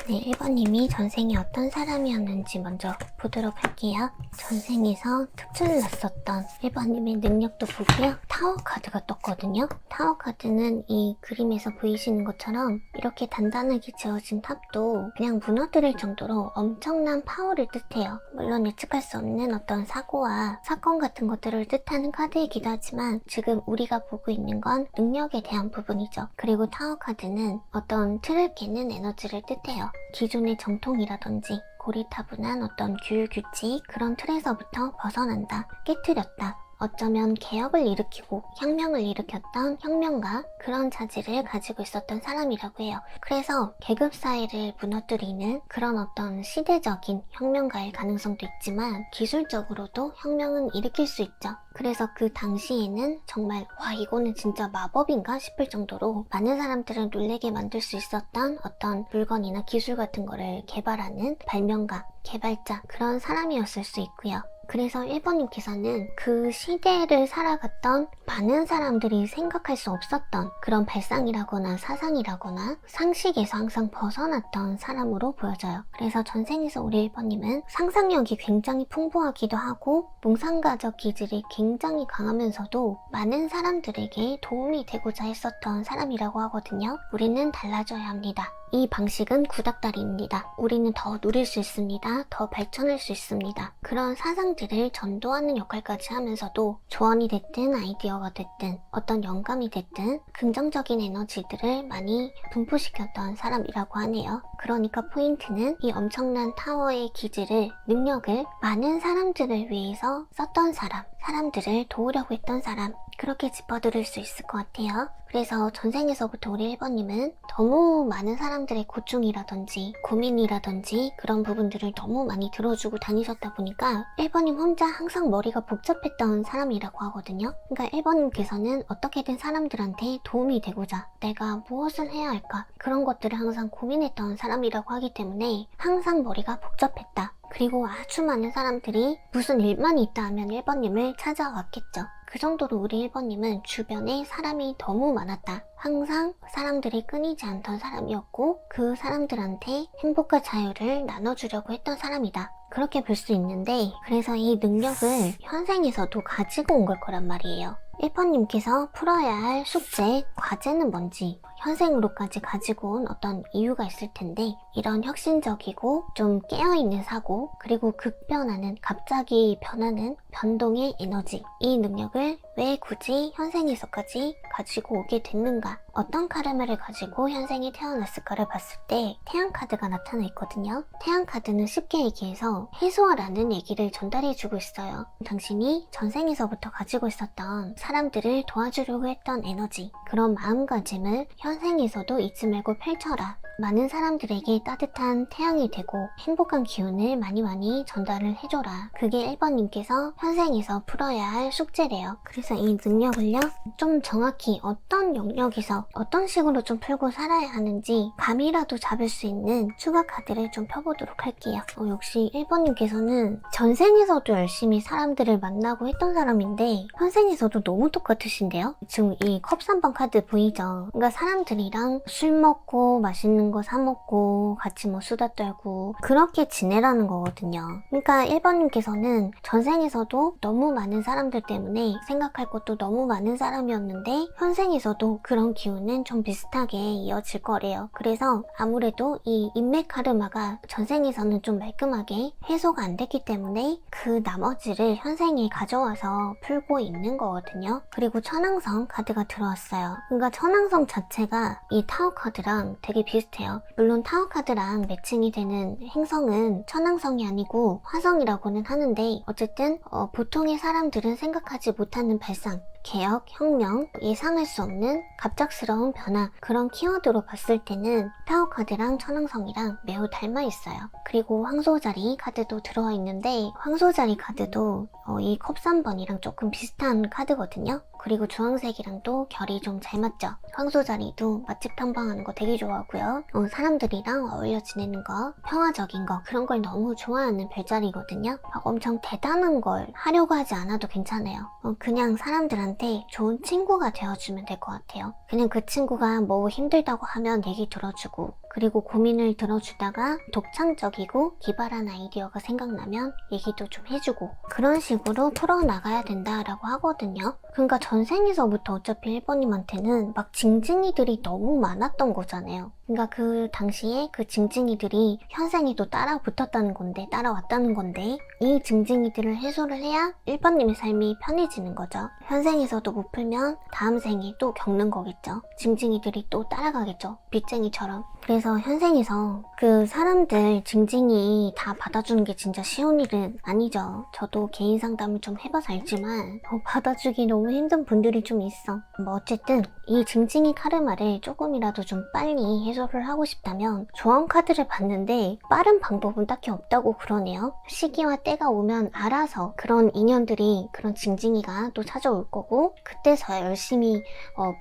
네, 1번님이 전생에 어떤 사람이었는지 먼저 보도록 할게요. 전생에서 특출을 났었던 1번님의 능력도 보고요. 타워 카드가 떴거든요. 타워 카드는 이 그림에서 보이시는 것처럼 이렇게 단단하게 지어진 탑도 그냥 무너뜨릴 정도로 엄청난 파워를 뜻해요. 물론 예측할 수 없는 어떤 사고와 사건 같은 것들을 뜻하는 카드이기도 하지만 지금 우리가 보고 있는 건 능력에 대한 부분이죠. 그리고 타워 카드는 어떤 틀을 깨는 에너지를 뜻해요. 기존의 정통이라든지 고리타분한 어떤 규율규칙 그런 틀에서부터 벗어난다, 깨트렸다. 어쩌면 개혁을 일으키고 혁명을 일으켰던 혁명가 그런 자질을 가지고 있었던 사람이라고 해요. 그래서 계급사회를 무너뜨리는 그런 어떤 시대적인 혁명가일 가능성도 있지만 기술적으로도 혁명은 일으킬 수 있죠. 그래서 그 당시에는 정말 와 이거는 진짜 마법인가 싶을 정도로 많은 사람들을 놀래게 만들 수 있었던 어떤 물건이나 기술 같은 거를 개발하는 발명가, 개발자 그런 사람이었을 수 있고요. 그래서 1번님께서는 그 시대를 살아갔던 많은 사람들이 생각할 수 없었던 그런 발상이라거나 사상이라거나 상식에서 항상 벗어났던 사람으로 보여져요. 그래서 전생에서 우리 1번님은 상상력이 굉장히 풍부하기도 하고 몽상가적 기질이 굉장히 강하면서도 많은 사람들에게 도움이 되고자 했었던 사람이라고 하거든요. 우리는 달라져야 합니다. 이 방식은 구닥다리입니다. 우리는 더 누릴 수 있습니다. 더 발전할 수 있습니다. 그런 사상들을 전도하는 역할까지 하면서도 조언이 됐든 아이디어가 됐든 어떤 영감이 됐든 긍정적인 에너지들을 많이 분포시켰던 사람이라고 하네요. 그러니까 포인트는 이 엄청난 타워의 기질을, 능력을 많은 사람들을 위해서 썼던 사람, 사람들을 도우려고 했던 사람 그렇게 짚어드릴 수 있을 것 같아요. 그래서 전생에서부터 우리 1번님은 너무 많은 사람들의 고충이라든지 고민이라든지 그런 부분들을 너무 많이 들어주고 다니셨다 보니까 1번님 혼자 항상 머리가 복잡했던 사람이라고 하거든요. 그러니까 1번님께서는 어떻게든 사람들한테 도움이 되고자 내가 무엇을 해야 할까 그런 것들을 항상 고민했던 사람이라고 하기 때문에 항상 머리가 복잡했다. 그리고 아주 많은 사람들이 무슨 일만 있다 하면 1번님을 찾아왔겠죠. 그 정도로 우리 1번님은 주변에 사람이 너무 많았다. 항상 사람들이 끊이지 않던 사람이었고 그 사람들한테 행복과 자유를 나눠주려고 했던 사람이다. 그렇게 볼 수 있는데 그래서 이 능력을 현생에서도 가지고 온 걸 거란 말이에요. 1번님께서 풀어야 할 숙제, 과제는 뭔지 현생으로까지 가지고 온 어떤 이유가 있을 텐데 이런 혁신적이고 좀 깨어있는 사고 그리고 급변하는 갑자기 변하는 변동의 에너지 이 능력을 왜 굳이 현생에서까지 가지고 오게 됐는가 어떤 카르마를 가지고 현생에 태어났을까를 봤을 때 태양 카드가 나타나 있거든요. 태양 카드는 쉽게 얘기해서 해소하라는 얘기를 전달해주고 있어요. 당신이 전생에서부터 가지고 있었던 사람들을 도와주려고 했던 에너지 그런 마음가짐을 현생에서도 잊지 말고 펼쳐라. 많은 사람들에게 따뜻한 태양이 되고 행복한 기운을 많이 전달을 해줘라. 그게 1번님께서 현생에서 풀어야 할 숙제래요. 그래서 이 능력을요 좀 정확히 어떤 영역에서 어떤 식으로 좀 풀고 살아야 하는지 감이라도 잡을 수 있는 추가 카드를 좀 펴보도록 할게요. 역시 1번님께서는 전생에서도 열심히 사람들을 만나고 했던 사람인데 현생에서도 너무 똑같으신데요. 지금 이 컵 3번 카드 보이죠? 그러니까 사람들이랑 술 먹고 맛있는 거 사 먹고 같이 뭐 수다 떨고 그렇게 지내라는 거거든요. 그러니까 1번님께서는 전생에서도 너무 많은 사람들 때문에 생각할 것도 너무 많은 사람이었는데 현생에서도 그런 기운은 좀 비슷하게 이어질 거래요. 그래서 아무래도 이 인맥 카르마가 전생에서는 좀 말끔하게 해소가 안 됐기 때문에 그 나머지를 현생에 가져와서 풀고 있는 거거든요. 그리고 천왕성 카드가 들어왔어요. 그러니까 천왕성 자체가 이 타워 카드랑 되게 비슷해요. 물론 타워 카드랑 매칭이 되는 행성은 천왕성이 아니고 화성이라고는 하는데 어쨌든 보통의 사람들은 생각하지 못하는 발상 개혁, 혁명, 예상할 수 없는 갑작스러운 변화 그런 키워드로 봤을 때는 타워 카드랑 천왕성이랑 매우 닮아 있어요. 그리고 황소자리 카드도 들어와 있는데 황소자리 카드도 이 컵 3번이랑 조금 비슷한 카드거든요. 그리고 주황색이랑도 결이 좀 잘 맞죠. 황소자리도 맛집 탐방하는 거 되게 좋아하고요. 사람들이랑 어울려 지내는 거, 평화적인 거, 그런 걸 너무 좋아하는 별자리거든요. 막 엄청 대단한 걸 하려고 하지 않아도 괜찮아요. 그냥 사람들한테 좋은 친구가 되어주면 될 것 같아요. 그냥 그 친구가 뭐 힘들다고 하면 얘기 들어주고, 그리고 고민을 들어주다가 독창적이고 기발한 아이디어가 생각나면 얘기도 좀 해주고, 그런 식으로 풀어나가야 된다라고 하거든요. 그러니까 전생에서부터 어차피 1번님한테는 막 징징이들이 너무 많았던 거잖아요. 그러니까 그 당시에 그 징징이들이 현생에도 따라 붙었다는 건데, 따라왔다는 건데, 이 징징이들을 해소를 해야 1번님의 삶이 편해지는 거죠. 현생에서도 못 풀면 다음 생에 또 겪는 거겠죠. 징징이들이 또 따라가겠죠. 빚쟁이처럼. 그래서 현생에서 그 사람들 징징이 다 받아주는 게 진짜 쉬운 일은 아니죠. 저도 개인 상담을 좀 해봐서 알지만 받아주기 너무 힘든 분들이 좀 있어. 뭐 어쨌든 이 징징이 카르마를 조금이라도 좀 빨리 해소를 하고 싶다면 조언 카드를 봤는데 빠른 방법은 딱히 없다고 그러네요. 시기와 때가 오면 알아서 그런 인연들이, 그런 징징이가 또 찾아올 거고, 그때서야 열심히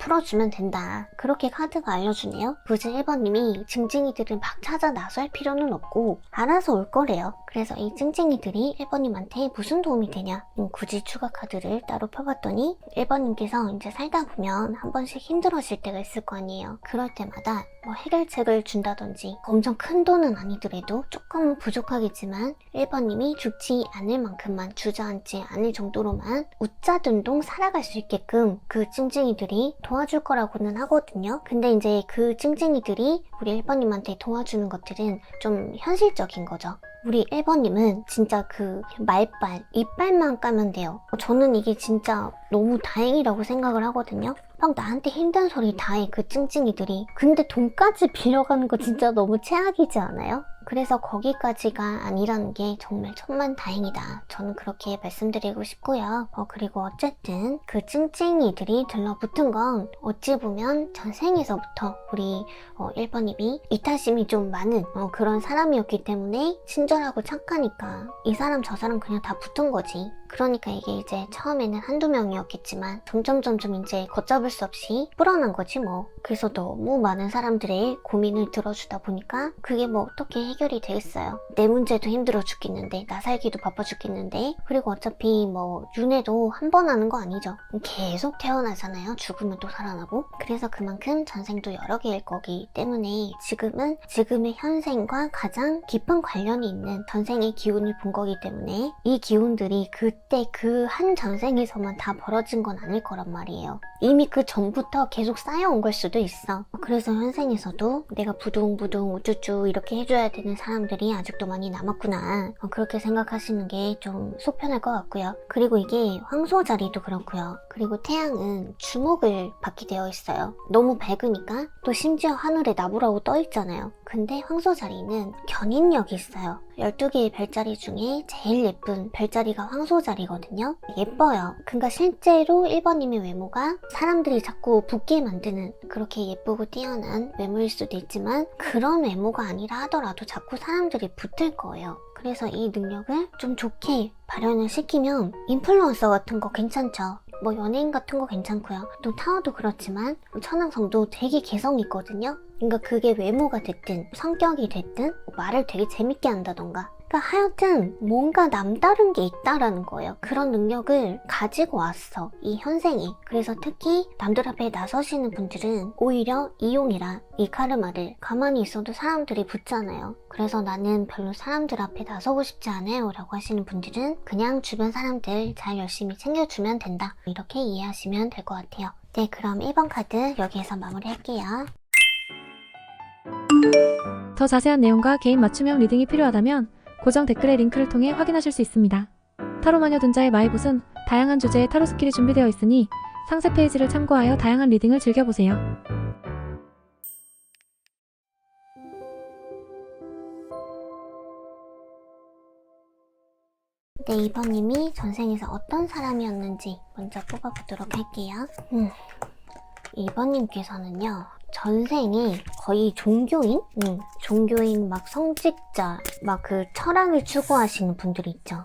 풀어주면 된다. 그렇게 카드가 알려주네요. 굳이 1번님이 징징이들을 막 찾아 나설 필요는 없고 알아서 올 거래요. 그래서 이 징징이들이 1번님한테 무슨 도움이 되냐, 굳이 추가 카드를 따로 펴봤더니 1번님께서 이제 살다 보면 한 번씩 힘들어질 때가 있을 거 아니에요. 그럴 때마다 뭐 해결책을 준다든지, 엄청 큰 돈은 아니더라도 조금은 부족하겠지만 1번님이 죽지 않을 만큼만, 주저앉지 않을 정도로만 웃자든동 살아갈 수 있게끔 그 찡찡이들이 도와줄 거라고는 하거든요. 근데 이제 그 찡찡이들이 우리 1번님한테 도와주는 것들은 좀 현실적인 거죠. 우리 1번님은 진짜 그 말빨, 이빨만 까면 돼요. 저는 이게 진짜 너무 다행이라고 생각을 하거든요. 막 나한테 힘든 소리 다 해, 그 찡찡이들이. 근데 돈까지 빌려가는 거 진짜 너무 최악이지 않아요? 그래서 거기까지가 아니라는 게 정말 천만다행이다. 저는 그렇게 말씀드리고 싶고요. 그리고 어쨌든 그 찡찡이들이 들러붙은 건 어찌 보면 전생에서부터 우리 1번님이 이타심이 좀 많은 그런 사람이었기 때문에, 친절하고 착하니까 이 사람 저 사람 그냥 다 붙은 거지. 그러니까 이게 이제 처음에는 한두 명이었겠지만 점점 이제 걷잡을 수 없이 불어난 거지 뭐. 그래서 너무 많은 사람들의 고민을 들어주다 보니까 그게 뭐 어떻게 해결이 되겠어요. 내 문제도 힘들어 죽겠는데, 나 살기도 바빠 죽겠는데, 그리고 어차피 뭐 윤회도 한 번 하는 거 아니죠. 계속 태어나잖아요. 죽으면 또 살아나고. 그래서 그만큼 전생도 여러 개일 거기 때문에 지금은 지금의 현생과 가장 깊은 관련이 있는 전생의 기운을 본 거기 때문에, 이 기운들이 그때 그 한 전생에서만 다 벌어진 건 아닐 거란 말이에요. 이미 그 전부터 계속 쌓여온 걸 수도 있어. 그래서 현생에서도 내가 부둥부둥 우쭈쭈 이렇게 해줘야 되는 사람들이 아직도 많이 남았구나, 그렇게 생각하시는 게 좀 속편할 것 같고요. 그리고 이게 황소자리도 그렇고요. 그리고 태양은 주목을 받게 되어 있어요. 너무 밝으니까. 또 심지어 하늘에 나무라고 떠 있잖아요. 근데 황소자리는 견인력이 있어요. 12개의 별자리 중에 제일 예쁜 별자리가 황소자리거든요. 예뻐요. 그러니까 실제로 1번님의 외모가 사람들이 자꾸 붙게 만드는 그렇게 예쁘고 뛰어난 외모일 수도 있지만, 그런 외모가 아니라 하더라도 자꾸 사람들이 붙을 거예요. 그래서 이 능력을 좀 좋게 발현을 시키면 인플루언서 같은 거 괜찮죠. 뭐 연예인 같은 거 괜찮고요. 또 타워도 그렇지만 천왕성도 되게 개성 있거든요. 그러니까 그게 외모가 됐든 성격이 됐든 말을 되게 재밌게 한다던가, 그러니까 하여튼 뭔가 남다른 게 있다라는 거예요. 그런 능력을 가지고 왔어, 이 현생에. 그래서 특히 남들 앞에 나서시는 분들은 오히려 이용해라, 이 카르마를. 가만히 있어도 사람들이 붙잖아요. 그래서 나는 별로 사람들 앞에 나서고 싶지 않아요 라고 하시는 분들은 그냥 주변 사람들 잘 열심히 챙겨주면 된다, 이렇게 이해하시면 될 것 같아요. 네, 그럼 1번 카드 여기에서 마무리할게요. 더 자세한 내용과 개인 맞춤형 리딩이 필요하다면 고정 댓글의 링크를 통해 확인하실 수 있습니다. 타로마녀 둔자의 마이봇은 다양한 주제의 타로 스킬이 준비되어 있으니 상세 페이지를 참고하여 다양한 리딩을 즐겨보세요. 네, 2번님이 전생에서 어떤 사람이었는지 먼저 뽑아보도록 할게요. 2번님께서는요, 전생에 거의 종교인? 종교인 막 성직자, 막 그 철학을 추구하시는 분들이 있죠.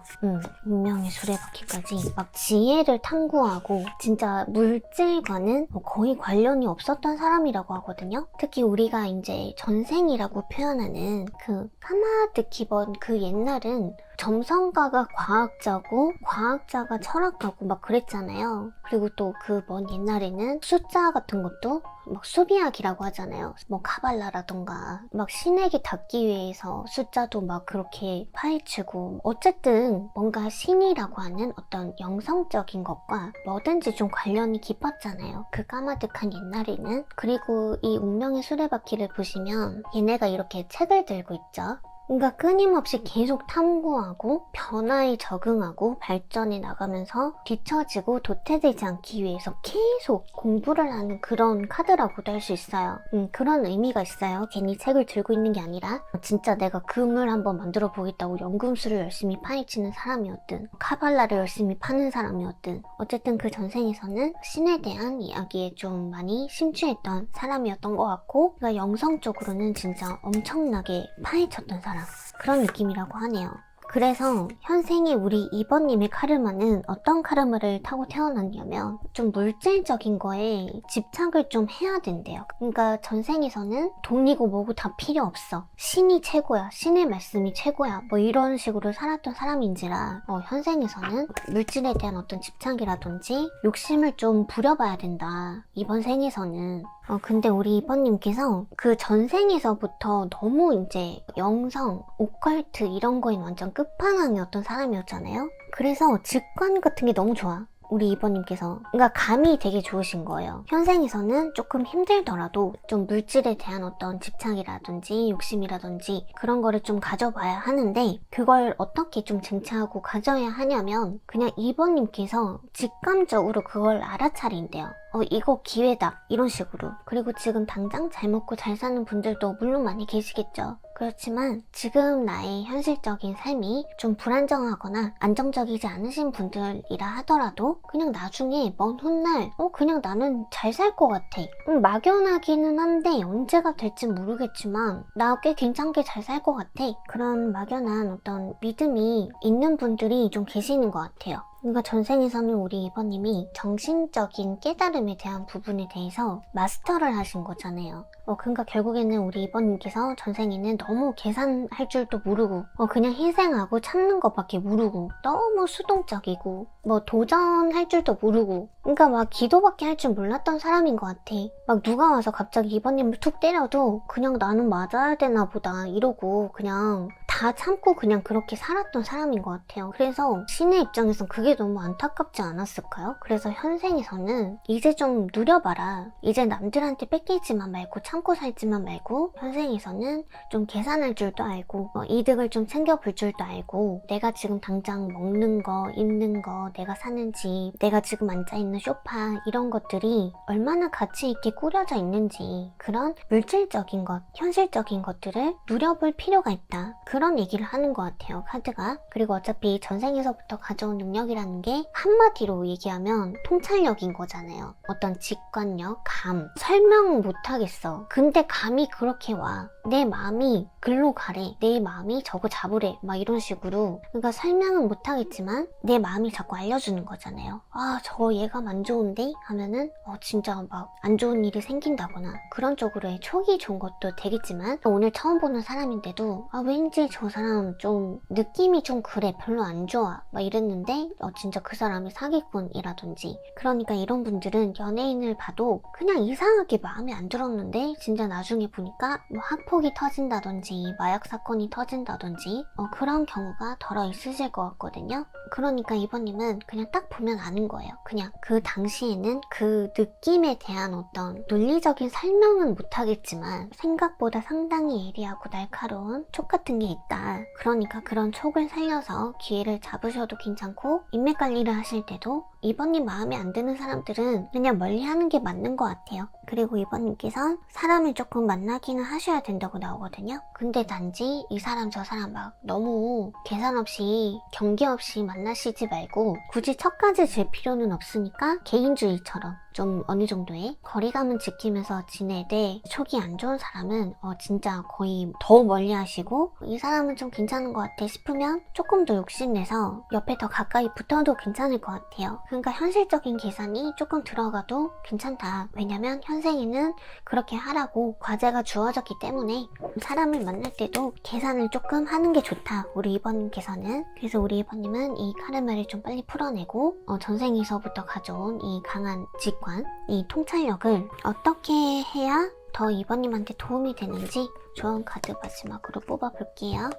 운명의 수레바퀴까지 막 지혜를 탐구하고 진짜 물질과는 거의 관련이 없었던 사람이라고 하거든요. 특히 우리가 이제 전생이라고 표현하는 그 카마드 기본 그 옛날은 점성가가 과학자고 과학자가 철학가고 막 그랬잖아요. 그리고 또 그 먼 옛날에는 숫자 같은 것도 막 수비학이라고 하잖아요. 뭐 카발라라던가 막 신에게 닿기 위해서 숫자도 막 그렇게 파헤치고 어쨌든 뭔가 신이라고 하는 어떤 영성적인 것과 뭐든지 좀 관련이 깊었잖아요. 그 까마득한 옛날에는. 그리고 이 운명의 수레바퀴를 보시면 얘네가 이렇게 책을 들고 있죠. 그러니까 끊임없이 계속 탐구하고 변화에 적응하고 발전해 나가면서 뒤처지고 도태되지 않기 위해서 계속 공부를 하는 그런 카드라고도 할 수 있어요. 그런 의미가 있어요. 괜히 책을 들고 있는 게 아니라 진짜 내가 금을 한번 만들어 보겠다고 연금술을 열심히 파헤치는 사람이었든 카발라를 열심히 파는 사람이었든 어쨌든 그 전생에서는 신에 대한 이야기에 좀 많이 심취했던 사람이었던 것 같고 그러니까 영성적으로는 진짜 엄청나게 파헤쳤던 사람 그런 느낌이라고 하네요. 그래서 현생에 우리 2번님의 카르마는 어떤 카르마를 타고 태어났냐면 좀 물질적인 거에 집착을 좀 해야 된대요. 그러니까 전생에서는 돈이고 뭐고 다 필요 없어. 신이 최고야. 신의 말씀이 최고야. 뭐 이런 식으로 살았던 사람인지라 현생에서는 물질에 대한 어떤 집착이라든지 욕심을 좀 부려봐야 된다. 이번 생에서는. 근데 우리 2번님께서 그 전생에서부터 너무 이제 영성, 오컬트 이런 거에 완전 끝판왕이었던 사람이었잖아요. 그래서 직관 같은 게 너무 좋아. 우리 2번님께서. 그러니까 감이 되게 좋으신 거예요. 현생에서는 조금 힘들더라도 좀 물질에 대한 어떤 집착이라든지 욕심이라든지 그런 거를 좀 가져봐야 하는데 그걸 어떻게 좀 쟁취하고 가져야 하냐면 그냥 2번님께서 직감적으로 그걸 알아차린대요. 이거 기회다. 이런 식으로. 그리고 지금 당장 잘 먹고 잘 사는 분들도 물론 많이 계시겠죠. 그렇지만 지금 나의 현실적인 삶이 좀 불안정하거나 안정적이지 않으신 분들이라 하더라도 그냥 나중에 먼 훗날 그냥 나는 잘 살 것 같아. 막연하기는 한데 언제가 될지 모르겠지만 나 꽤 괜찮게 잘 살 것 같아. 그런 막연한 어떤 믿음이 있는 분들이 좀 계시는 것 같아요. 그러니까 전생에서는 우리 2번님이 정신적인 깨달음에 대한 부분에 대해서 마스터를 하신 거잖아요. 그러니까 결국에는 우리 2번님께서 전생에는 너무 계산할 줄도 모르고 그냥 희생하고 참는 것밖에 모르고 너무 수동적이고 뭐 도전할 줄도 모르고 그러니까 막 기도밖에 할 줄 몰랐던 사람인 것 같아. 막 누가 와서 갑자기 2번님을 툭 때려도 그냥 나는 맞아야 되나 보다 이러고 그냥 다 참고 그냥 그렇게 살았던 사람인 것 같아요. 그래서 신의 입장에선 그게 너무 안타깝지 않았을까요? 그래서 현생에서는 이제 좀 누려봐라. 이제 남들한테 뺏기지만 말고 참고 살지만 말고 현생에서는 좀 계산할 줄도 알고 이득을 좀 챙겨볼 줄도 알고 내가 지금 당장 먹는 거, 입는 거, 내가 사는 집, 내가 지금 앉아있는 소파 이런 것들이 얼마나 가치 있게 꾸려져 있는지 그런 물질적인 것, 현실적인 것들을 누려볼 필요가 있다. 그런 얘기를 하는 것 같아요, 카드가. 그리고 어차피 전생에서부터 가져온 능력이라는 게 한마디로 얘기하면 통찰력인 거잖아요. 어떤 직관력, 감, 설명 못하겠어. 근데 감이 그렇게 와. 내 마음이 글로 가래. 내 마음이 저거 잡으래. 막 이런 식으로. 그러니까 설명은 못하겠지만 내 마음이 자꾸 알려주는 거잖아요. 저거 얘가 안 좋은데? 하면은 진짜 막 안 좋은 일이 생긴다거나 그런 쪽으로의 촉이 좋은 것도 되겠지만 오늘 처음 보는 사람인데도 왠지 저 사람 좀 느낌이 좀 그래. 별로 안 좋아. 막 이랬는데 진짜 그 사람이 사기꾼이라든지 그러니까 이런 분들은 연예인을 봐도 그냥 이상하게 마음에 안 들었는데 진짜 나중에 보니까 뭐 학폭이 터진다든지 마약 사건이 터진다든지 그런 경우가 덜어 있으실 것 같거든요. 그러니까 2번님은 그냥 딱 보면 아는 거예요. 그냥 그 당시에는 그 느낌에 대한 어떤 논리적인 설명은 못하겠지만 생각보다 상당히 예리하고 날카로운 촉 같은 게 있다. 그러니까 그런 촉을 살려서 기회를 잡으셔도 괜찮고 인맥 관리를 하실 때도 2번님 마음에 안 드는 사람들은 그냥 멀리 하는 게 맞는 것 같아요. 그리고 2번님께서는 사람을 조금 만나기는 하셔야 된다고 나오거든요. 근데 단지 이 사람 저 사람 막 너무 계산 없이 경계 없이 만나시지 말고 굳이 척까지 질 필요는 없으니까 개인주의처럼 좀 어느 정도의 거리감은 지키면서 지내되 촉이 안 좋은 사람은 진짜 거의 더 멀리 하시고 이 사람은 좀 괜찮은 것 같아 싶으면 조금 더 욕심내서 옆에 더 가까이 붙어도 괜찮을 것 같아요. 그러니까 현실적인 계산이 조금 들어가도 괜찮다. 왜냐면 현생에는 그렇게 하라고 과제가 주어졌기 때문에 사람을 만날 때도 계산을 조금 하는 게 좋다. 우리 2번님께서는. 그래서 우리 2번님은 이 카르마를 좀 빨리 풀어내고 전생에서부터 가져온 이 강한 직관, 이 통찰력을 어떻게 해야 더 2번님한테 도움이 되는지 좋은 카드 마지막으로 뽑아볼게요.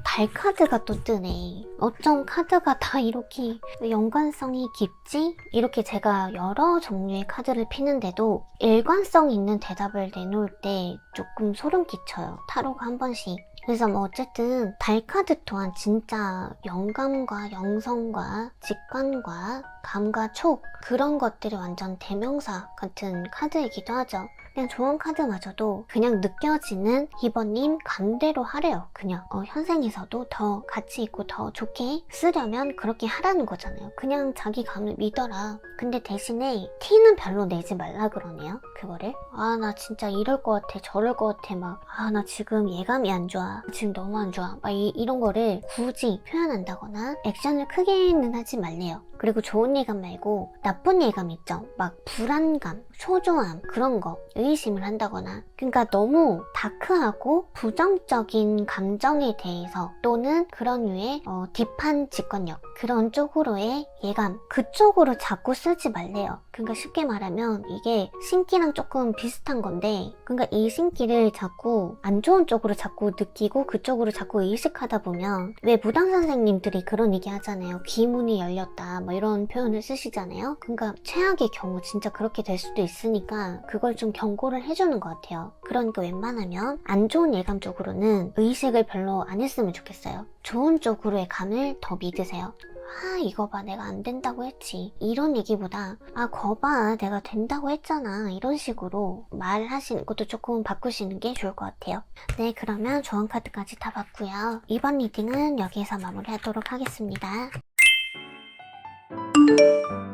달 카드가 또 뜨네. 어쩜 카드가 다 이렇게 연관성이 깊지? 이렇게 제가 여러 종류의 카드를 피는데도 일관성 있는 대답을 내놓을 때 조금 소름 끼쳐요. 타로가 한 번씩. 그래서 어쨌든 달 카드 또한 진짜 영감과 영성과 직관과 감과 촉 그런 것들이 완전 대명사 같은 카드이기도 하죠. 그냥 좋은 카드마저도 그냥 느껴지는 2번님 감대로 하래요. 그냥 현생에서도 더 가치 있고 더 좋게 쓰려면 그렇게 하라는 거잖아요. 그냥 자기 감을 믿어라. 근데 대신에 티는 별로 내지 말라 그러네요. 그거를 나 진짜 이럴 것 같아 저럴 것 같아 나 지금 예감이 안 좋아 지금 너무 안 좋아 이런 거를 굳이 표현한다거나 액션을 크게는 하지 말래요. 그리고 좋은 예감 말고 나쁜 예감 있죠. 막 불안감, 초조함 그런 거 의심을 한다거나 그러니까 너무 다크하고 부정적인 감정에 대해서 또는 그런 류의 딥한 직관력 그런 쪽으로의 예감 그쪽으로 자꾸 쓰지 말래요. 그러니까 쉽게 말하면 이게 신기랑 조금 비슷한 건데 그러니까 이 신기를 자꾸 안 좋은 쪽으로 자꾸 느끼고 그쪽으로 자꾸 의식하다 보면 왜 무당 선생님들이 그런 얘기 하잖아요. 귀문이 열렸다 이런 표현을 쓰시잖아요. 그러니까 최악의 경우 진짜 그렇게 될 수도 있으니까 그걸 좀 경고를 해주는 것 같아요. 그러니까 웬만하면 안 좋은 예감 쪽으로는 의식을 별로 안 했으면 좋겠어요. 좋은 쪽으로의 감을 더 믿으세요. 이거 봐 내가 안 된다고 했지 이런 얘기보다 거봐 내가 된다고 했잖아 이런 식으로 말하시는 것도 조금 바꾸시는 게 좋을 것 같아요. 네 그러면 좋은 카드까지 다 봤고요. 이번 리딩은 여기에서 마무리하도록 하겠습니다.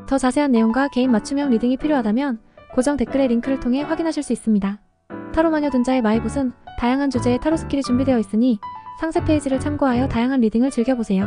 더 자세한 내용과 개인 맞춤형 리딩이 필요하다면 고정 댓글의 링크를 통해 확인하실 수 있습니다. 타로 마녀 둔자의 마이봇은 다양한 주제의 타로 스킬이 준비되어 있으니 상세 페이지를 참고하여 다양한 리딩을 즐겨보세요.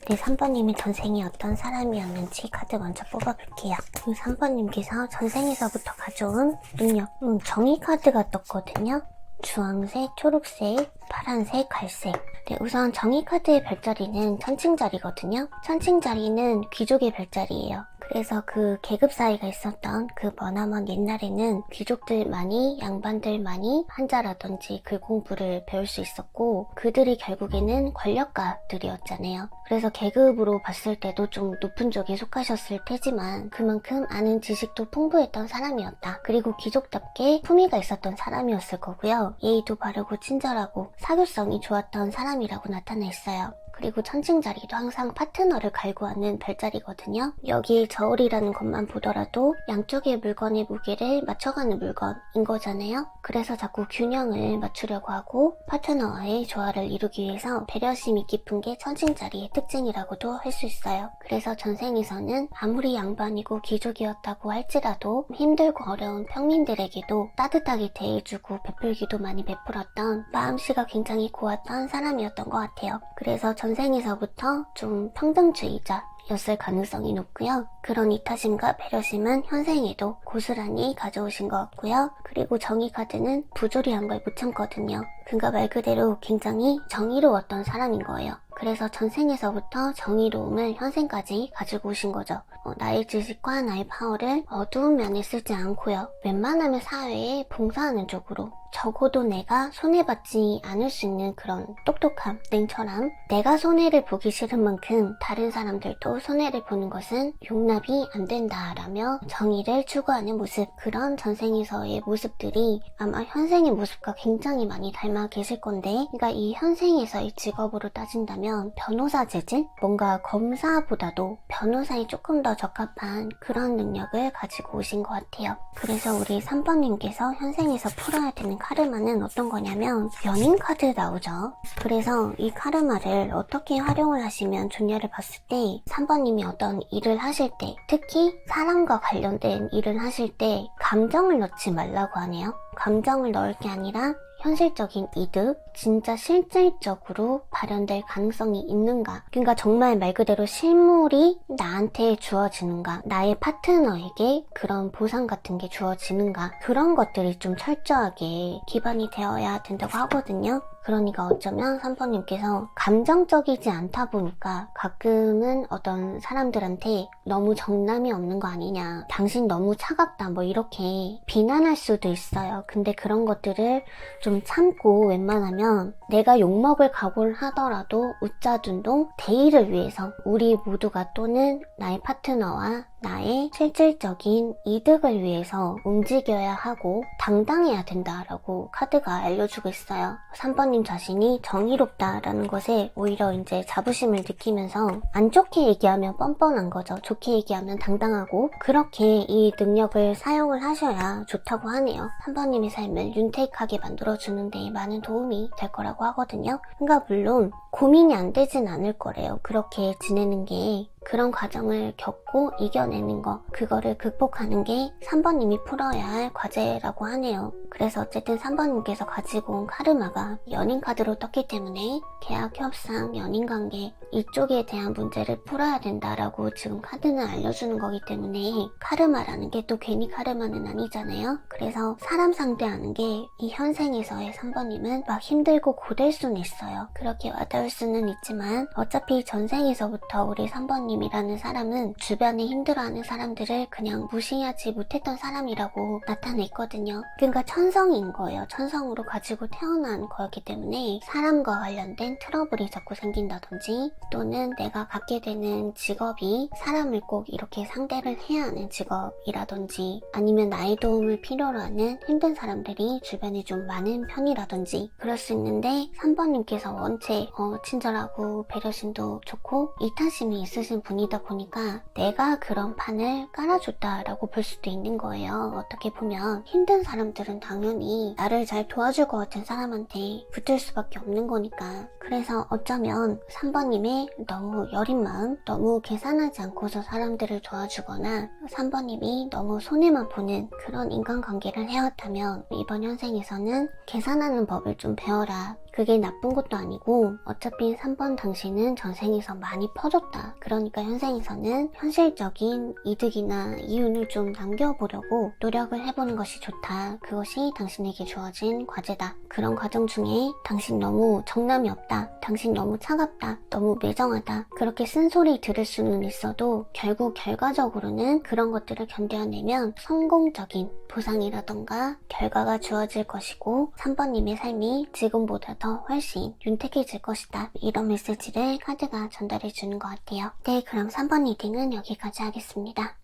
네, 3번님이 전생이 어떤 사람이었는지 카드 먼저 뽑아볼게요. 3번님께서 전생에서부터 가져온 능력, 정의 카드가 떴거든요. 주황색, 초록색, 파란색, 갈색. 네, 우선 정의 카드의 별자리는 천칭자리거든요. 천칭자리는 귀족의 별자리예요. 그래서 그 계급 사이가 있었던 그 머나먼 옛날에는 귀족들만이 양반들만이 한자라든지 글 공부를 배울 수 있었고 그들이 결국에는 권력가들이었잖아요. 그래서 계급으로 봤을 때도 좀 높은 쪽에 속하셨을 테지만 그만큼 아는 지식도 풍부했던 사람이었다. 그리고 귀족답게 품위가 있었던 사람이었을 거고요. 예의도 바르고 친절하고 사교성이 좋았던 사람이라고 나타나 있어요. 그리고 천칭자리도 항상 파트너를 갈구하는 별자리거든요. 여기 저울이라는 것만 보더라도 양쪽의 물건의 무게를 맞춰가는 물건인 거잖아요. 그래서 자꾸 균형을 맞추려고 하고 파트너와의 조화를 이루기 위해서 배려심이 깊은 게 천칭자리의 특징이라고도 할 수 있어요. 그래서 전생에서는 아무리 양반이고 귀족이었다고 할지라도 힘들고 어려운 평민들에게도 따뜻하게 대해주고 베풀기도 많이 베풀었던 마음씨가 굉장히 고왔던 사람이었던 것 같아요. 그래서 전생에서부터 좀 평등주의자였을 가능성이 높고요. 그런 이타심과 배려심은 현생에도 고스란히 가져오신 것 같고요. 그리고 정의 카드는 부조리한 걸 못 참거든요. 그러니까 말 그대로 굉장히 정의로웠던 사람인 거예요. 그래서 전생에서부터 정의로움을 현생까지 가지고 오신 거죠. 나의 지식과 나의 파워를 어두운 면에 쓰지 않고요. 웬만하면 사회에 봉사하는 쪽으로 적어도 내가 손해받지 않을 수 있는 그런 똑똑함, 냉철함, 내가 손해를 보기 싫은 만큼 다른 사람들도 손해를 보는 것은 용납이 안 된다라며 정의를 추구하는 모습, 그런 전생에서의 모습들이 아마 현생의 모습과 굉장히 많이 닮아 아마 계실 건데, 그러니까 이 현생에서 이 직업으로 따진다면 변호사 재질? 뭔가 검사보다도 변호사에 조금 더 적합한 그런 능력을 가지고 오신 것 같아요. 그래서 우리 3번님께서 현생에서 풀어야 되는 카르마는 어떤 거냐면 연인 카드 나오죠. 그래서 이 카르마를 어떻게 활용을 하시면 좋냐를 봤을 때 3번님이 어떤 일을 하실 때, 특히 사람과 관련된 일을 하실 때 감정을 넣지 말라고 하네요. 감정을 넣을 게 아니라 현실적인 이득, 진짜 실질적으로 발현될 가능성이 있는가. 그러니까 정말 말 그대로 실물이 나한테 주어지는가, 나의 파트너에게 그런 보상 같은 게 주어지는가, 그런 것들이 좀 철저하게 기반이 되어야 된다고 하거든요. 그러니까 어쩌면 3번님께서 감정적이지 않다 보니까 가끔은 어떤 사람들한테 너무 정남이 없는 거 아니냐, 당신 너무 차갑다, 뭐 이렇게 비난할 수도 있어요. 근데 그런 것들을 좀 참고 웬만하면 내가 욕먹을 각오를 하더라도 웃자둔동 대의를 위해서 우리 모두가 또는 나의 파트너와 나의 실질적인 이득을 위해서 움직여야 하고 당당해야 된다라고 카드가 알려주고 있어요. 3번님 자신이 정의롭다라는 것에 오히려 이제 자부심을 느끼면서 안 좋게 얘기하면 뻔뻔한 거죠. 좋게 얘기하면 당당하고, 그렇게 이 능력을 사용을 하셔야 좋다고 하네요. 3번님의 삶을 윤택하게 만들어주는 데 많은 도움이 될 거라고 하거든요. 그러니까 물론 고민이 안 되진 않을 거래요. 그렇게 지내는 게, 그런 과정을 겪고 이겨내는 거, 그거를 극복하는 게 3번님이 풀어야 할 과제라고 하네요. 그래서 어쨌든 3번님께서 가지고 온 카르마가 연인 카드로 떴기 때문에 계약, 협상, 연인관계 이쪽에 대한 문제를 풀어야 된다라고 지금 카드는 알려주는 거기 때문에, 카르마라는 게 또 괜히 카르마는 아니잖아요. 그래서 사람 상대하는 게 이 현생에서의 3번님은 막 힘들고 고될 수는 있어요. 그렇게 와닿을 수는 있지만 어차피 전생에서부터 우리 3번님이라는 사람은 주변에 힘들어하는 사람들을 그냥 무시하지 못했던 사람이라고 나타냈거든요. 그러니까 천성인 거예요. 천성으로 가지고 태어난 거였기 때문에 사람과 관련된 트러블이 자꾸 생긴다든지, 또는 내가 갖게 되는 직업이 사람을 꼭 이렇게 상대를 해야 하는 직업이라든지, 아니면 나의 도움을 필요로 하는 힘든 사람들이 주변에 좀 많은 편이라든지 그럴 수 있는데, 3번님께서 원체 친절하고 배려심도 좋고 이타심이 있으신 분이다 보니까 내가 그런 판을 깔아줬다라고 볼 수도 있는 거예요. 어떻게 보면 힘든 사람들은 당연히 나를 잘 도와줄 것 같은 사람한테 붙을 수밖에 없는 거니까. 그래서 어쩌면 3번님의 너무 여린 마음, 너무 계산하지 않고서 사람들을 도와주거나 3번님이 너무 손해만 보는 그런 인간관계를 해왔다면, 이번 현생에서는 계산하는 법을 좀 배워라. 그게 나쁜 것도 아니고 어차피 3번 당신은 전생에서 많이 퍼줬다. 그러니까 현생에서는 현실적인 이득이나 이윤을 좀 남겨보려고 노력을 해보는 것이 좋다. 그것이 당신에게 주어진 과제다. 그런 과정 중에 당신 너무 정남이 없다, 당신 너무 차갑다, 너무 매정하다, 그렇게 쓴소리 들을 수는 있어도 결국 결과적으로는 그런 것들을 견뎌내면 성공적인 보상이라던가 결과가 주어질 것이고 3번님의 삶이 지금보다 더 훨씬 윤택해질 것이다. 이런 메시지를 카드가 전달해 주는 것 같아요. 네, 그럼 3번 리딩은 여기까지 하겠습니다.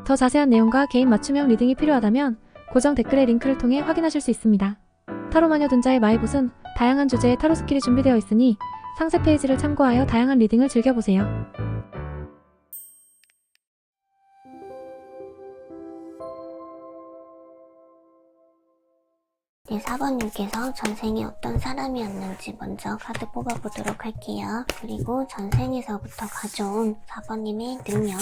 더 자세한 내용과 개인 맞춤형 리딩이 필요하다면 고정 댓글의 링크를 통해 확인하실 수 있습니다. 타로마녀 둔자의 마이봇은 다양한 주제의 타로 스킬이 준비되어 있으니 상세 페이지를 참고하여 다양한 리딩을 즐겨보세요. 네, 4번님께서 전생이 어떤 사람이었는지 먼저 카드 뽑아보도록 할게요. 그리고 전생에서부터 가져온 4번님의 능력.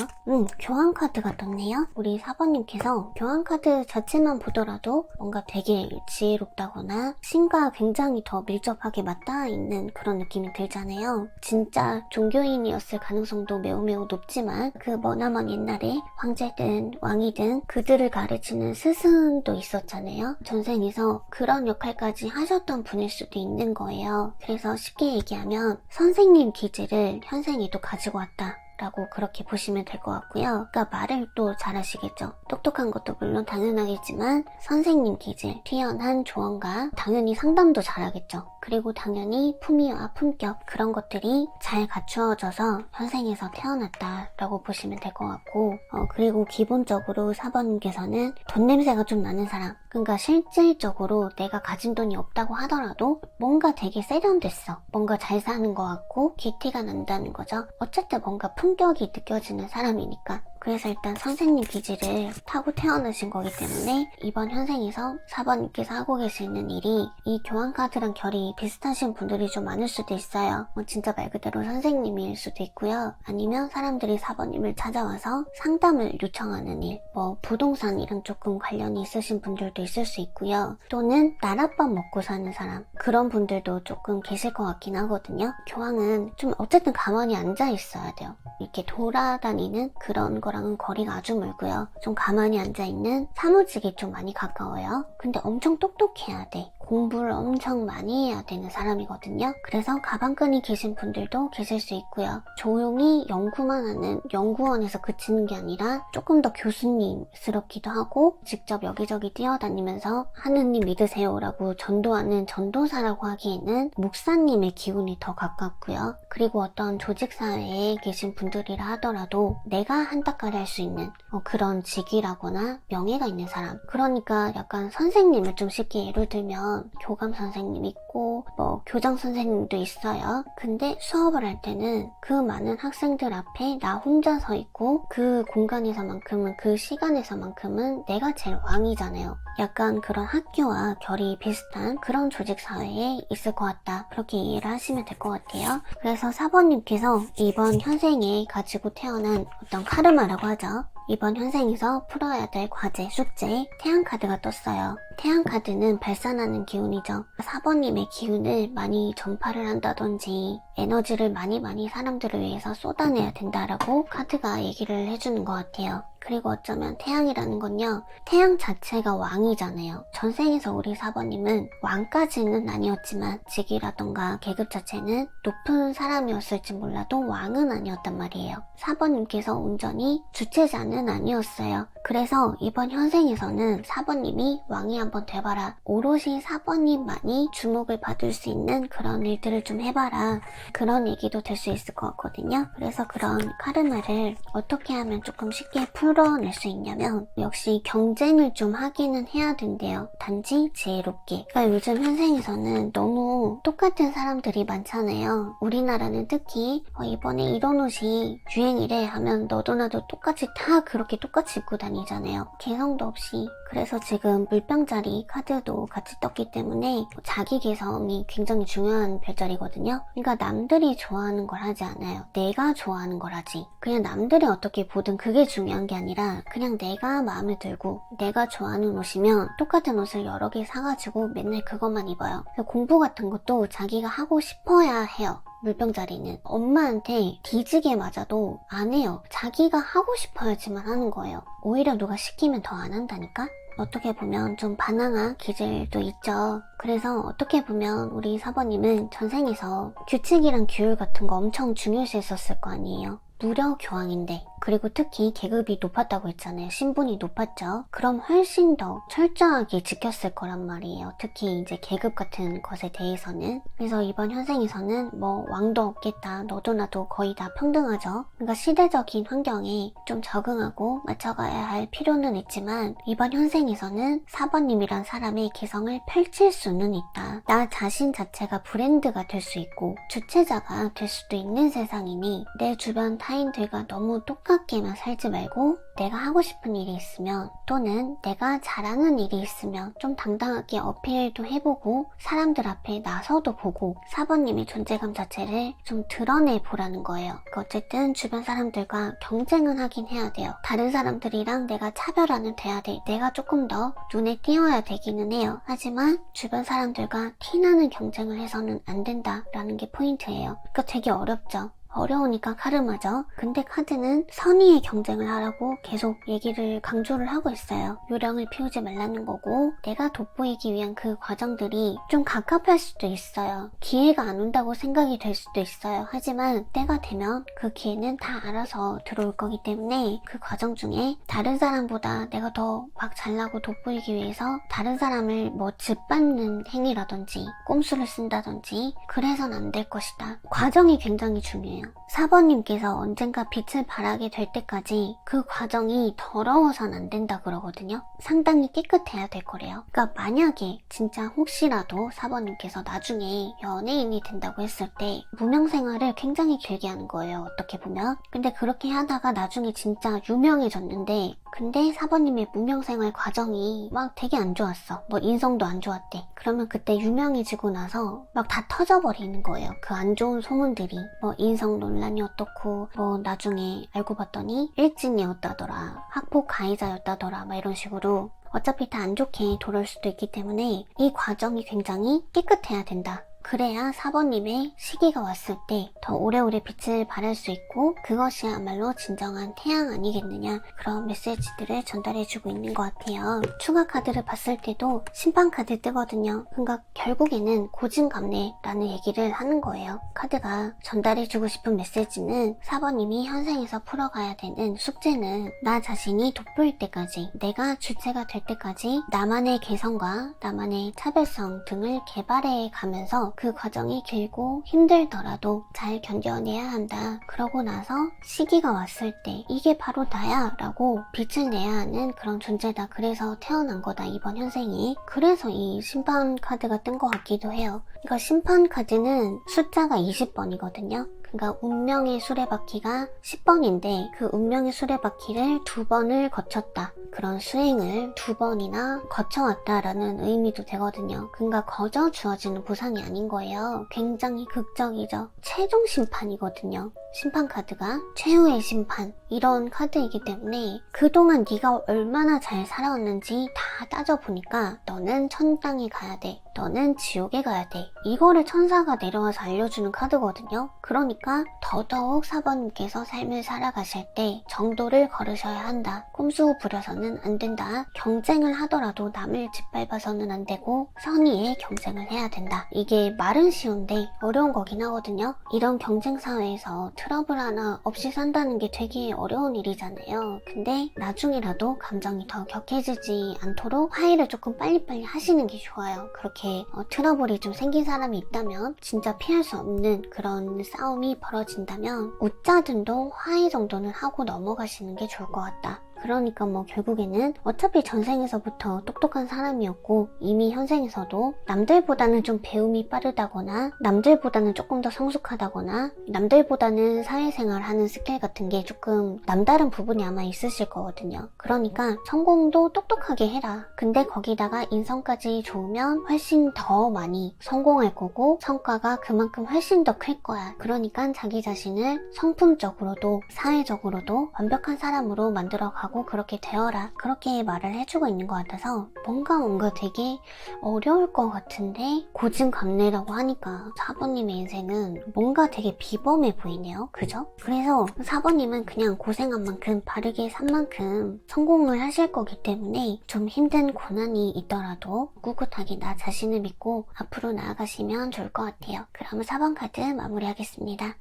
교환 카드가 떴네요. 우리 4번님께서 교환 카드 자체만 보더라도 뭔가 되게 지혜롭다거나 신과 굉장히 더 밀접하게 맞닿아 있는 그런 느낌이 들잖아요. 진짜 종교인이었을 가능성도 매우 매우 높지만, 그 머나먼 옛날에 황제든 왕이든 그들을 가르치는 스승도 있었잖아요. 전생에서 그런 역할까지 하셨던 분일 수도 있는 거예요. 그래서 쉽게 얘기하면 선생님 기질을 현생에도 가지고 왔다 라고 그렇게 보시면 될 것 같고요. 그러니까 말을 또 잘하시겠죠. 똑똑한 것도 물론 당연하겠지만 선생님 기질, 뛰어난 조언과 당연히 상담도 잘하겠죠. 그리고 당연히 품위와 품격, 그런 것들이 잘 갖추어져서 현생에서 태어났다라고 보시면 될 것 같고, 그리고 기본적으로 4번님께서는 돈 냄새가 좀 나는 사람, 그러니까 실질적으로 내가 가진 돈이 없다고 하더라도 뭔가 되게 세련됐어. 뭔가 잘 사는 것 같고 귀티가 난다는 거죠. 어쨌든 뭔가 품격이 느껴지는 사람이니까. 그래서 일단 선생님 기질을 타고 태어나신 거기 때문에 이번 현생에서 4번님께서 하고 계시는 일이 이 교환카드랑 결이 비슷하신 분들이 좀 많을 수도 있어요. 진짜 말 그대로 선생님일 수도 있고요. 아니면 사람들이 4번님을 찾아와서 상담을 요청하는 일, 부동산이랑 조금 관련이 있으신 분들도 있을 수 있고요. 또는 나랏밥 먹고 사는 사람, 그런 분들도 조금 계실 것 같긴 하거든요. 교황은 좀 어쨌든 가만히 앉아 있어야 돼요. 이렇게 돌아다니는 그런 거랑은 거리가 아주 멀고요. 좀 가만히 앉아있는 사무직에 좀 많이 가까워요. 근데 엄청 똑똑해야 돼. 공부를 엄청 많이 해야 되는 사람이거든요. 그래서 가방끈이 계신 분들도 계실 수 있고요. 조용히 연구만 하는 연구원에서 그치는 게 아니라 조금 더 교수님스럽기도 하고 직접 여기저기 뛰어다니면서 하느님 믿으세요라고 전도하는 전도사라고 하기에는 목사님의 기운이 더 가깝고요. 그리고 어떤 조직사회에 계신 분들이라 하더라도 내가 한따까리 할 수 있는 그런 직위라거나 명예가 있는 사람. 그러니까 약간 선생님을 좀 쉽게 예를 들면 교감 선생님 있고 교장 선생님도 있어요. 근데 수업을 할 때는 그 많은 학생들 앞에 나 혼자 서 있고 그 공간에서만큼은 그 시간에서만큼은 내가 제일 왕이잖아요. 약간 그런 학교와 결이 비슷한 그런 조직사회에 있을 것 같다. 그렇게 이해를 하시면 될 것 같아요. 그래서 4번님께서 이번 현생에 가지고 태어난 어떤 카르마라고 하죠. 이번 현생에서 풀어야 될 과제, 숙제, 태양카드가 떴어요. 태양카드는 발산하는 기운이죠. 4번님의 기운을 많이 전파를 한다든지 에너지를 많이 사람들을 위해서 쏟아내야 된다라고 카드가 얘기를 해주는 것 같아요. 그리고 어쩌면 태양이라는 건요, 태양 자체가 왕이잖아요. 전생에서 우리 4번님은 왕까지는 아니었지만 직위라던가 계급 자체는 높은 사람이었을지 몰라도 왕은 아니었단 말이에요. 4번님께서 온전히 주체자는 아니었어요. 그래서 이번 현생에서는 4번님이 왕이 한번 돼봐라. 오롯이 4번님만이 주목을 받을 수 있는 그런 일들을 좀 해봐라. 그런 얘기도 될 수 있을 것 같거든요. 그래서 그런 카르마를 어떻게 하면 조금 쉽게 풀어낼 수 있냐면 역시 경쟁을 좀 하기는 해야 된대요. 단지 지혜롭게. 그러니까 요즘 현생에서는 너무 똑같은 사람들이 많잖아요. 우리나라는 특히 이번에 이런 옷이 유행이래 하면 너도 나도 똑같이 다 그렇게 똑같이 입고 다니잖아요. 개성도 없이. 그래서 지금 물병자리 카드도 같이 떴기 때문에 자기 개성이 굉장히 중요한 별자리거든요. 그러니까 남들이 좋아하는 걸 하지 않아요. 내가 좋아하는 걸 하지. 그냥 남들이 어떻게 보든 그게 중요한 게 아니라 그냥 내가 마음에 들고 내가 좋아하는 옷이면 똑같은 옷을 여러 개 사가지고 맨날 그것만 입어요. 공부 같은 것도 자기가 하고 싶어야 해요. 물병자리는 엄마한테 뒤지게 맞아도 안 해요. 자기가 하고 싶어야지만 하는 거예요. 오히려 누가 시키면 더 안 한다니까? 어떻게 보면 좀 반항한 기질도 있죠. 그래서 어떻게 보면 우리 4번님은 전생에서 규칙이랑 규율 같은 거 엄청 중요시했었을 거 아니에요. 무려 교황인데, 그리고 특히 계급이 높았다고 했잖아요. 신분이 높았죠. 그럼 훨씬 더 철저하게 지켰을 거란 말이에요. 특히 이제 계급 같은 것에 대해서는. 그래서 이번 현생에서는 왕도 없겠다. 너도 나도 거의 다 평등하죠. 그러니까 시대적인 환경에 좀 적응하고 맞춰가야 할 필요는 있지만 이번 현생에서는 4번님이란 사람의 개성을 펼칠 수는 있다. 나 자신 자체가 브랜드가 될 수 있고 주체자가 될 수도 있는 세상이니 내 주변 타인들과 너무 똑같게만 살지 말고 내가 하고 싶은 일이 있으면 또는 내가 잘하는 일이 있으면 좀 당당하게 어필도 해보고 사람들 앞에 나서도 보고 4번님의 존재감 자체를 좀 드러내보라는 거예요. 어쨌든 주변 사람들과 경쟁은 하긴 해야 돼요. 다른 사람들이랑 내가 차별화는 돼야 돼. 내가 조금 더 눈에 띄어야 되기는 해요. 하지만 주변 사람들과 티나는 경쟁을 해서는 안 된다라는 게 포인트예요. 그러니까 되게 어렵죠. 어려우니까 카르마죠. 근데 카드는 선의의 경쟁을 하라고 계속 얘기를 강조를 하고 있어요. 요령을 피우지 말라는 거고 내가 돋보이기 위한 그 과정들이 좀 갑갑할 수도 있어요. 기회가 안 온다고 생각이 될 수도 있어요. 하지만 때가 되면 그 기회는 다 알아서 들어올 거기 때문에 그 과정 중에 다른 사람보다 내가 더 막 잘나고 돋보이기 위해서 다른 사람을 짓밟는 행위라든지 꼼수를 쓴다든지 그래선 안 될 것이다. 과정이 굉장히 중요해요. 4번님께서 언젠가 빛을 발하게 될 때까지 그 과정이 더러워선 안 된다 그러거든요. 상당히 깨끗해야 될 거래요. 그러니까 만약에 진짜 혹시라도 4번님께서 나중에 연예인이 된다고 했을 때 무명 생활을 굉장히 길게 하는 거예요. 어떻게 보면. 근데 그렇게 하다가 나중에 진짜 유명해졌는데 근데 4번님의 무명생활 과정이 막 되게 안 좋았어. 뭐 인성도 안 좋았대. 그러면 그때 유명해지고 나서 막 다 터져버리는 거예요. 그 안 좋은 소문들이. 뭐 인성 논란이 어떻고 뭐 나중에 알고 봤더니 일진이었다더라. 학폭 가해자였다더라. 막 이런 식으로 어차피 다 안 좋게 돌아올 수도 있기 때문에 이 과정이 굉장히 깨끗해야 된다. 그래야 4번님의 시기가 왔을 때 더 오래오래 빛을 발할 수 있고 그것이야말로 진정한 태양 아니겠느냐 그런 메시지들을 전달해주고 있는 것 같아요. 추가 카드를 봤을 때도 심판 카드 뜨거든요. 그러니까 결국에는 고진감래라는 얘기를 하는 거예요. 카드가 전달해주고 싶은 메시지는 4번님이 현생에서 풀어가야 되는 숙제는 나 자신이 돋보일 때까지 내가 주체가 될 때까지 나만의 개성과 나만의 차별성 등을 개발해 가면서 그 과정이 길고 힘들더라도 잘 견뎌내야 한다. 그러고 나서 시기가 왔을 때 이게 바로 나야 라고 빛을 내야 하는 그런 존재다. 그래서 태어난 거다 이번 현생이. 그래서 이 심판 카드가 뜬 것 같기도 해요. 그러니까 심판 카드는 숫자가 20번이거든요. 그러니까 운명의 수레바퀴가 10번인데 그 운명의 수레바퀴를 2번을 거쳤다. 그런 수행을 2번이나 거쳐왔다라는 의미도 되거든요. 그러니까 거저 주어지는 보상이 아닌 거예요. 굉장히 극적이죠. 최종 심판이거든요. 심판 카드가 최후의 심판 이런 카드이기 때문에 그동안 네가 얼마나 잘 살아왔는지 다 따져보니까 너는 천당에 가야 돼. 너는 지옥에 가야 돼. 이거를 천사가 내려와서 알려주는 카드거든요. 그러니까 더더욱 4번님께서 삶을 살아가실 때 정도를 걸으셔야 한다. 꼼수 부려서는 안 된다. 경쟁을 하더라도 남을 짓밟아서는 안 되고 선의의 경쟁을 해야 된다. 이게 말은 쉬운데 어려운 거긴 하거든요. 이런 경쟁 사회에서 트러블 하나 없이 산다는 게 되게 어려운 일이잖아요. 근데 나중이라도 감정이 더 격해지지 않도록 화해를 조금 빨리빨리 하시는 게 좋아요. 그렇게 트러블이 좀 생긴 사람이 있다면 진짜 피할 수 없는 그런 싸움이 벌어진다면 웃자든도 화해 정도는 하고 넘어가시는 게 좋을 것 같다. 그러니까 뭐 결국에는 어차피 전생에서부터 똑똑한 사람이었고 이미 현생에서도 남들보다는 좀 배움이 빠르다거나 남들보다는 조금 더 성숙하다거나 남들보다는 사회생활 하는 스킬 같은 게 조금 남다른 부분이 아마 있으실 거거든요. 그러니까 성공도 똑똑하게 해라. 근데 거기다가 인성까지 좋으면 훨씬 더 많이 성공할 거고 성과가 그만큼 훨씬 더 클 거야. 그러니까 자기 자신을 성품적으로도 사회적으로도 완벽한 사람으로 만들어가고 그렇게 되어라. 그렇게 말을 해주고 있는 것 같아서 뭔가 되게 어려울 것 같은데 고진감래라고 하니까 4번님의 인생은 뭔가 되게 비범해 보이네요. 그죠? 그래서 4번님은 그냥 고생한 만큼 바르게 산 만큼 성공을 하실 거기 때문에 좀 힘든 고난이 있더라도 꿋꿋하게 나 자신을 믿고 앞으로 나아가시면 좋을 것 같아요. 그러면 4번 카드 마무리하겠습니다.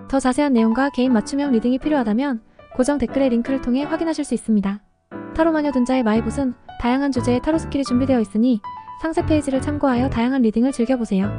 더 자세한 내용과 개인 맞춤형 리딩이 필요하다면 고정 댓글의 링크를 통해 확인하실 수 있습니다. 타로마녀 둔자의 마이봇은 다양한 주제의 타로 스킬이 준비되어 있으니 상세 페이지를 참고하여 다양한 리딩을 즐겨보세요.